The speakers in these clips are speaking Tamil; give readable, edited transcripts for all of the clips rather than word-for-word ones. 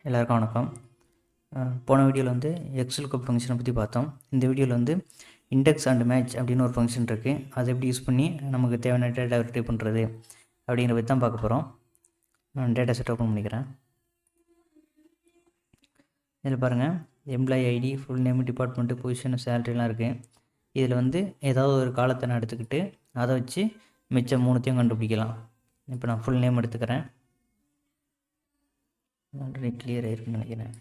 எல்லாருக்கும் வணக்கம். போன வீடியோவில் வந்து எக்ஸ்எல்கப் ஃபங்க்ஷனை பற்றி பார்த்தோம். இந்த வீடியோவில் வந்து இண்டெக்ஸ் அண்ட் மேட்ச் அப்படின்னு ஒரு ஃபங்க்ஷன் இருக்குது. அதை எப்படி யூஸ் பண்ணி நமக்கு தேவையான டேட்டா ரிட்ரீவ் பண்ணுறது அப்படிங்கிற பற்றி தான் பார்க்க போகிறோம். நான் டேட்டா செட் ஓப்பன் பண்ணிக்கிறேன். இதில் பாருங்கள், employee ID, full name, department, position, சேலரிலாம் இருக்குது. இதில் வந்து ஏதாவது ஒரு காலத்தை நான் எடுத்துக்கிட்டு அதை வச்சு மிச்சம் மூணுத்தையும் கண்டுபிடிக்கலாம். இப்போ நான் ஃபுல் நேம் எடுத்துக்கிறேன். ஆல்ரெடி கிளியர் ஆகிருக்குன்னு நினைக்கிறேன்.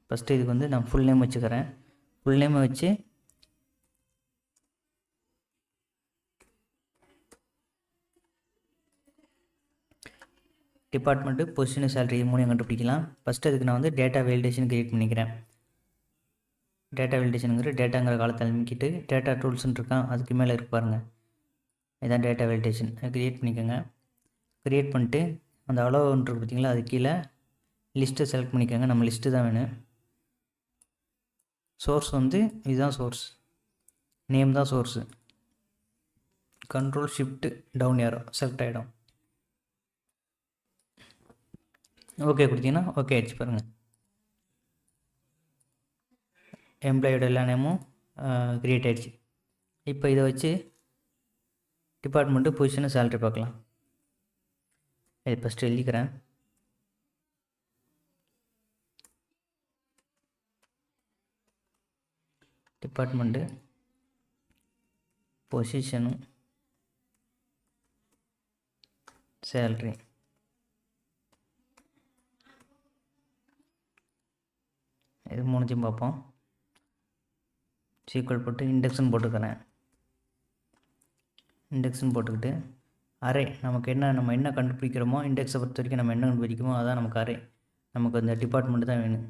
ஃபஸ்ட்டு இதுக்கு வந்து நான் ஃபுல் நேம் வச்சுக்கிறேன். ஃபுல் நேமை வச்சு டிபார்ட்மெண்ட்டு, பொசிஷனு, சேலரி மூணையும் கண்டுபிடிக்கலாம். ஃபஸ்ட்டு அதுக்கு நான் வந்து டேட்டா வேலிடேஷன் கிரியேட் பண்ணிக்கிறேன். டேட்டா வேலிடேஷனுங்கிற டேட்டாங்கிற காலத்தை அமுக்கிட்டு டேட்டா டூல்ஸ்ன்னு இருக்கான், அதுக்கு மேலே இருக்கு பாருங்கள், இதான் டேட்டா வேலிடேஷன். க்ரியேட் பண்ணிக்கோங்க. க்ரியேட் பண்ணிட்டு அந்த அளவுன்னு இருக்கு பார்த்தீங்களா, அது கீழே லிஸ்ட்டை செலக்ட் பண்ணிக்கோங்க. நம்ம லிஸ்ட்டு தான் வேணும். சோர்ஸ் வந்து இதுதான் சோர்ஸ், நேம் தான் source. Control shift down arrow select ஆகிடும். ஓகே கொடுத்தீங்கன்னா ஓகே ஆயிடுச்சு பாருங்கள். எம்ப்ளாயோட எல்லா நேமும் க்ரியேட் ஆகிடுச்சு. இப்போ இதை வச்சு டிபார்ட்மெண்ட்டு, பொசிஷனு, சேலரி பார்க்கலாம். இது ஃபஸ்ட்டு எழுதிக்கிறேன். Department, position, salary. இது மூணுத்தையும் பார்ப்போம். சீக்வல் போட்டு இண்டெக்ஸ்னு போட்டுக்கிறேன். இண்டெக்ஸ்னு போட்டுக்கிட்டு அரே, நம்ம என்ன கண்டுபிடிக்கிறோமோ, இண்டெக்ஸை பொறுத்த வரைக்கும் நம்ம என்ன கண்டுபிடிக்குமோ அதான் நமக்கு அரே. நமக்கு அந்த டிபார்ட்மெண்ட்டு தான் வேணும்.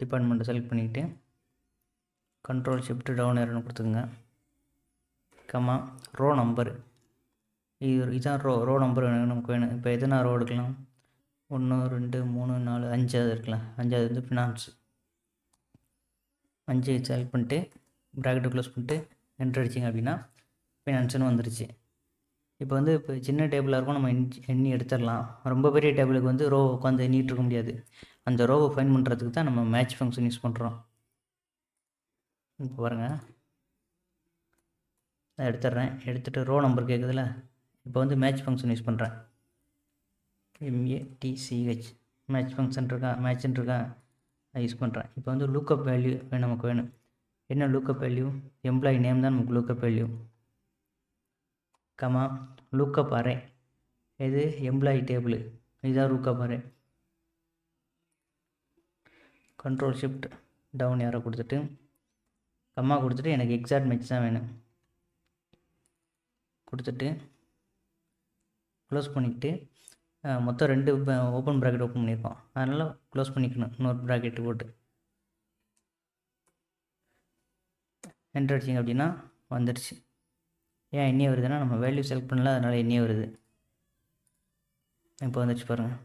டிபார்ட்மெண்ட்டை செலக்ட் பண்ணிக்கிட்டு கண்ட்ரோல் ஷிஃப்ட் டவுன் ஏரோன்னு கொடுத்துக்குங்க. கம்மா ரோ நம்பர், இதுதான் ரோ நம்பர் வேணும் நமக்கு வேணும். இப்போ எதுனா ரோ எடுக்கலாம், 1 2 3 4 5 இருக்கலாம். 5வது வந்து ஃபினான்ஸ். 5 செலக்ட் பண்ணிட்டு ப்ராக்கெட்டை க்ளோஸ் பண்ணிட்டு என்ட்ரு அடிச்சிங்க அப்படின்னா ஃபினான்ஸ்னு வந்துருச்சு. இப்போ சின்ன டேபிளாக இருக்கும், நம்ம எண்ணி எடுத்துடலாம். ரொம்ப பெரிய டேபிளுக்கு வந்து ரோ உட்காந்து எண்ணிட்டு இருக்க முடியாது. அந்த ரோவை ஃபைன் பண்ணுறதுக்கு தான் நம்ம மேட்ச் ஃபங்க்ஷன் யூஸ் பண்ணுறோம். இப்போ பாருங்கள், நான் எடுத்துடுறேன். எடுத்துகிட்டு ரோ நம்பர் கேட்குதுல, இப்போ வந்து மேட்ச் ஃபங்க்ஷன் யூஸ் பண்ணுறேன். MATCH மேட்ச் ஃபங்க்ஷன் இருக்கா, மேட்ச்ன்னு இருக்கா, நான் யூஸ் பண்ணுறேன். இப்போ வந்து லூக்கப் வேல்யூ நமக்கு வேணும். என்ன லூக்கப் வேல்யூ? எம்ப்ளாயி நேம் தான் நமக்கு lookup value. Comma lookup array, இது எம்ப்ளாயி டேபிள், இதுதான் lookup array. Control shift down arrow கொடுத்துட்டு கம்மா கொடுத்துட்டு எனக்கு எக்ஸாக்ட் மேட்ச் தான் வேணும் கொடுத்துட்டு க்ளோஸ் பண்ணிக்கிட்டு மொத்தம் 2 ஓப்பன் ப்ராக்கெட் ஓப்பன் பண்ணியிருக்கோம், அதனால் க்ளோஸ் பண்ணிக்கணும். இன்னொரு ப்ராக்கெட்டு போட்டு என்ட்ரு அடிச்சிங்க அப்படின்னா வந்துடுச்சு. ஏன் எண்ணெய் வருதுன்னா நம்ம வேல்யூ செலக்ட் பண்ணல, அதனால் எண்ணெய் வருது. இப்போ வந்துடுச்சு பாருங்கள்.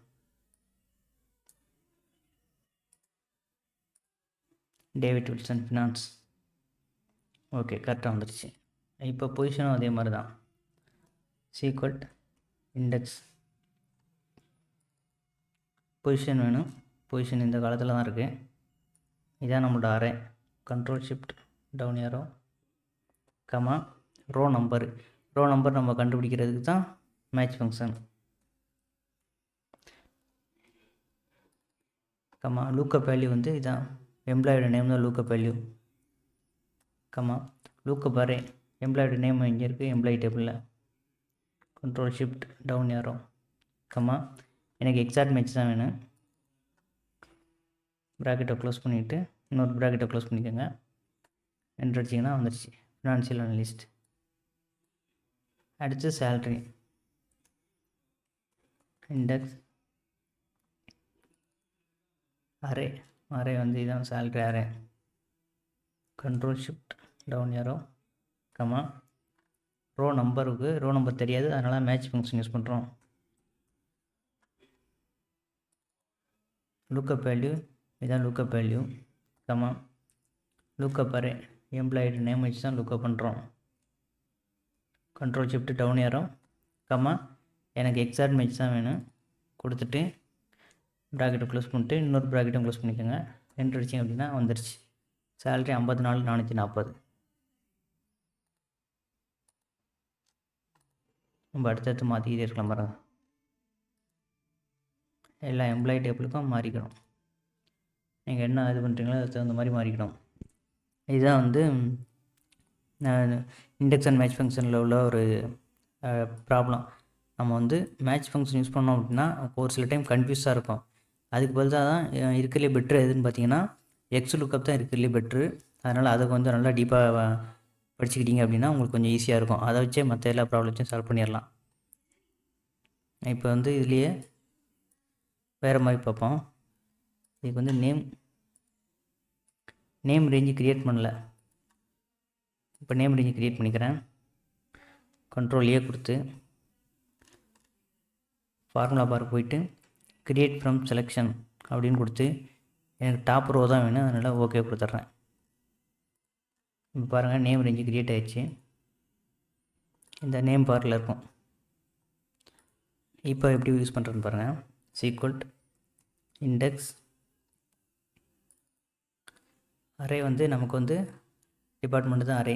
David Wilson finance. ஓகே, கரெக்டாக வந்துடுச்சு. இப்போ பொசிஷனும் அதே மாதிரி தான். சீக்வல் இண்டெக்ஸ் பொசிஷன் வேணும். பொசிஷன் இந்த காலத்தில் தான் இருக்குது. இதான் நம்மளோட array. Control shift down arrow comma row number. Row number நம்ம கண்டுபிடிக்கிறதுக்கு தான் match function. Comma lookup value வந்து இதான் எம்ப்ளாயோட நேம் தான் lookup value. Comma lookup array, எம்ப்ளாயோட நேம் இங்கே இருக்குது எம்ப்ளாயி டேபிளில். Control shift down arrow comma எனக்கு எக்ஸாக்ட் மேட்ச் தான் வேணும். ப்ராக்கெட்டை க்ளோஸ் பண்ணிவிட்டு இன்னொரு ப்ராக்கெட்டை க்ளோஸ் பண்ணிக்கோங்க. என்ட்ரு அடிச்சிங்கன்னா வந்துடுச்சு ஃபினான்ஷியல் அனலிஸ்ட். அடுத்து சேல்ரி. இண்டெக்ஸ் அரே, அரே வந்து இதுதான் salary array. Control shift down arrow comma row நம்பருக்கு, ரோ நம்பர் தெரியாது, அதனால் மேட்ச் ஃபங்க்ஷன் யூஸ் பண்ணுறோம். லூக்கப் வேல்யூ, இதுதான் lookup value comma lookup array, எம்ப்ளாயோட நேம் வச்சு தான் லுக்கப் பண்ணுறோம். Control shift down arrow comma எனக்கு எக்ஸாக்ட் மேட்ச் தான் வேணும் கொடுத்துட்டு ப்ராக்கெட்டை க்ளோஸ் பண்ணிட்டு இன்னொரு ப்ராக்கெட்டும் க்ளோஸ் பண்ணிக்கோங்க. என்ட்ரு அடிச்சிங்க அப்படின்னா வந்துருச்சு. சேலரி 54,440. நம்ம அடுத்தடுத்து மாற்றிக்கிட்டே இருக்கலாம் பாருங்க. எல்லா எம்ப்ளாயி டேபிளுக்கும் மாறிக்கணும். நீங்கள் என்ன இது பண்ணுறீங்களோ அதுக்கு தகுந்த மாதிரி மாறிக்கணும். இதுதான் வந்து இண்டெக்ஸ் அண்ட் மேட்ச் ஃபங்க்ஷனில் உள்ள ஒரு ப்ராப்ளம். நம்ம வந்து மேட்ச் ஃபங்க்ஷன் யூஸ் பண்ணோம் அப்படின்னா ஒரு சில டைம் கன்ஃபியூஸாக இருக்கும். அதுக்கு பதிலாக தான் இருக்கிறதுலே பெட்ரு எதுன்னு பார்த்தீங்கன்னா எக்ஸ் லுக்கப் தான் இருக்கிறதுலே பெட்ரு. அதனால் அதை கொஞ்சம் நல்லா டீப்பாக படிச்சுக்கிட்டீங்க அப்படின்னா உங்களுக்கு கொஞ்சம் ஈஸியாக இருக்கும். அதை வச்சே மற்ற எல்லா ப்ராப்ளத்தையும் சால்வ் பண்ணிடலாம். இப்போ வந்து இதுலேயே வேறு மாதிரி பார்ப்போம். இதுக்கு வந்து நேம் ரேஞ்சு க்ரியேட் பண்ணல. இப்போ நேம் ரேஞ்சு க்ரியேட் பண்ணிக்கிறேன். கண்ட்ரோல் ஏ கொடுத்து ஃபார்முலா பார் போயிட்டு க்ரியேட் ஃப்ரம் செலெக்ஷன் அப்படின்னு கொடுத்து எனக்கு டாப் ரோ தான் வேணும், அதனால் ஓகே கொடுத்துட்றேன். இப்போ பாருங்கள் நேம் ரேஞ்சு க்ரியேட் ஆகிடுச்சு. இந்த நேம் பாரில் இருக்கும். இப்போ எப்படி யூஸ் பண்ணுறேன்னு பாருங்கள். சீக்வல்ட் இண்டெக்ஸ் அரே வந்து நமக்கு வந்து டிபார்ட்மெண்ட்டு தான் அரே.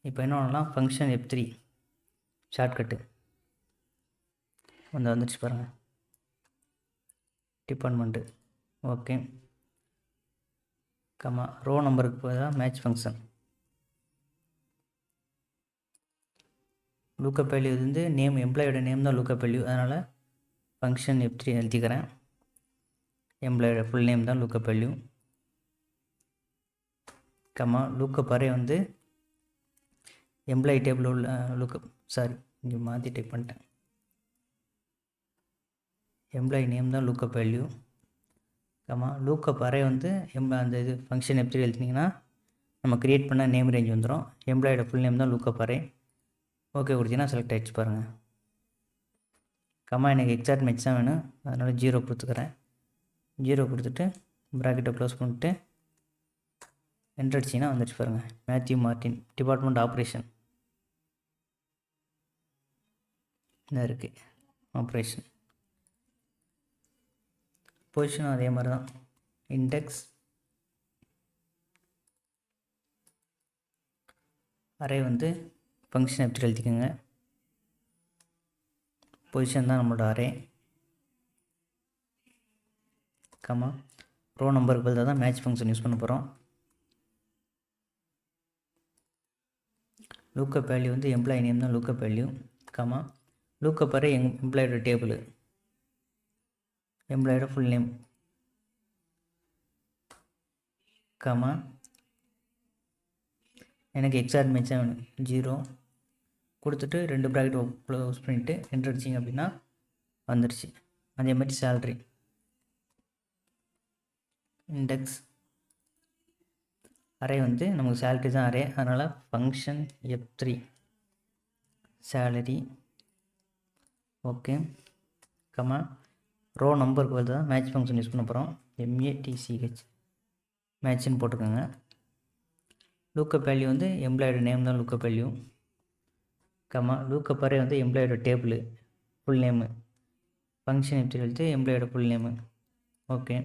இப்போ என்ன பண்ணலாம், ஃபங்க்ஷன் F3 ஷார்ட்கட்டு வந்துச்சு பாருங்கள். டிபார்ட்மெண்ட்டு ஓகே கம்மா ரோ நம்பருக்கு பதிலாக மேட்ச் ஃபங்க்ஷன். லூக்கப் வேல்யூ வந்து நேம் எம்ப்ளாயோட நேம் தான் லூக்கப் வேல்யூ, அதனால் ஃபங்க்ஷன் F3 எழுதிக்கிறேன். எம்ப்ளாயோட ஃபுல் நேம் தான் lookup value comma lookup array வந்து எம்ப்ளாயி டேபிள் உள்ள லூக்கப் இங்கே மாற்றி டைப் பண்ணிட்டேன். எம்ப்ளாயி நேம் தான் lookup value comma lookup array வந்து அந்த இது ஃபங்க்ஷன் F3 எழுதினீங்கன்னா நம்ம க்ரியேட் பண்ண நேம் ரேஞ்ச் வந்துடும். எம்ப்ளாயோட ஃபுல் நேம் தான் லூக்கப் அரே. ஓகே கொடுத்தீங்கன்னா செலக்ட் ஆகிடுச்சு பாருங்கள். கம்மா எனக்கு எக்ஸாக்ட் மேட்ச் தான் வேணும், அதனால் 0 கொடுத்துக்கிறேன். 0 கொடுத்துட்டு ப்ராக்கெட்டை க்ளோஸ் பண்ணிட்டு என்ட்ரு அடிச்சிங்கன்னா வந்துடுச்சு பாருங்கள். மேத்யூ மார்ட்டின் டிபார்ட்மெண்ட் ஆப்ரேஷன் இதாக இருக்குது. ஆப்ரேஷன் பொசிஷனும் அதே மாதிரி தான். இண்டெக்ஸ் அரே வந்து ஃபங்க்ஷன் F3 எழுதிக்கோங்க. பொசிஷன் தான் நம்மளோட அரே கம்மா ரோ நம்பருக்கு பதிலாக தான் மேட்ச் ஃபங்க்ஷன் யூஸ் பண்ண போகிறோம். லூக்கப் வேல்யூ வந்து எம்ப்ளாயி நேம் தான் lookup value comma lookup array எம்ப்ளாயோட டேபிள் எம்ப்ளாயோட ஃபுல் நேம் கம்மா எனக்கு எக்ஸாக்ட் மேட்சாக வேணும் 0 கொடுத்துட்டு 2 ப்ராக்கெட் க்ளோஸ் பண்ணிவிட்டு என்ட்ரு அடிச்சிங்க அப்படின்னா வந்துடுச்சு. அதே மாதிரி சேலரி இண்டெக்ஸ் அரே வந்து நமக்கு சேலரி தான் அரே, அதனால் ஃபங்க்ஷன் F3 சேலரி ஓகே கம்மா ரோ நம்பருக்கு வந்து தான் மேட்ச் ஃபங்க்ஷன் யூஸ் பண்ண போகிறோம். MATCH மேட்ச்னு போட்டுக்கோங்க. லூக்கப் வேல்யூ வந்து எம்ப்ளாயோட நேம் தான் lookup value comma lookup array வந்து எம்ப்ளாயோட table full name function F3 எழுதி எம்ப்ளாயோட full name okay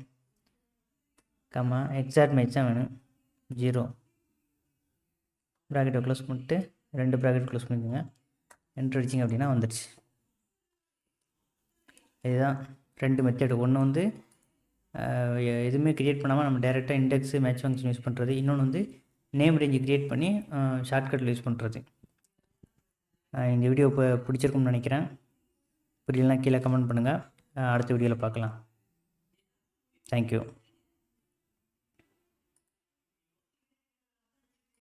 comma exact match தான் வேணும் 0 ப்ராக்கெட்டை க்ளோஸ் பண்ணிட்டு 2 ப்ராக்கெட் க்ளோஸ் பண்ணிக்கோங்க. என்ட்ரு அடிச்சிங்க அப்படின்னா வந்துடுச்சு. இதுதான் 2 மெத்தடு. ஒன்று வந்து எதுவுமே க்ரியேட் பண்ணாமல் நம்ம டேரெக்டாக இண்டெக்ஸு மேட்ச் ஃபங்க்ஷன் யூஸ் பண்ணுறது. இன்னொன்று வந்து நேம் ரேஞ்சு க்ரியேட் பண்ணி ஷார்ட்கட்டில் யூஸ் பண்ணுறது. இந்த வீடியோ இப்போ பிடிச்சிருக்கும்னு நினைக்கிறேன். புரியலனா கீழே கமெண்ட் பண்ணுங்கள். அடுத்த வீடியோவில் பார்க்கலாம். தேங்க்யூ.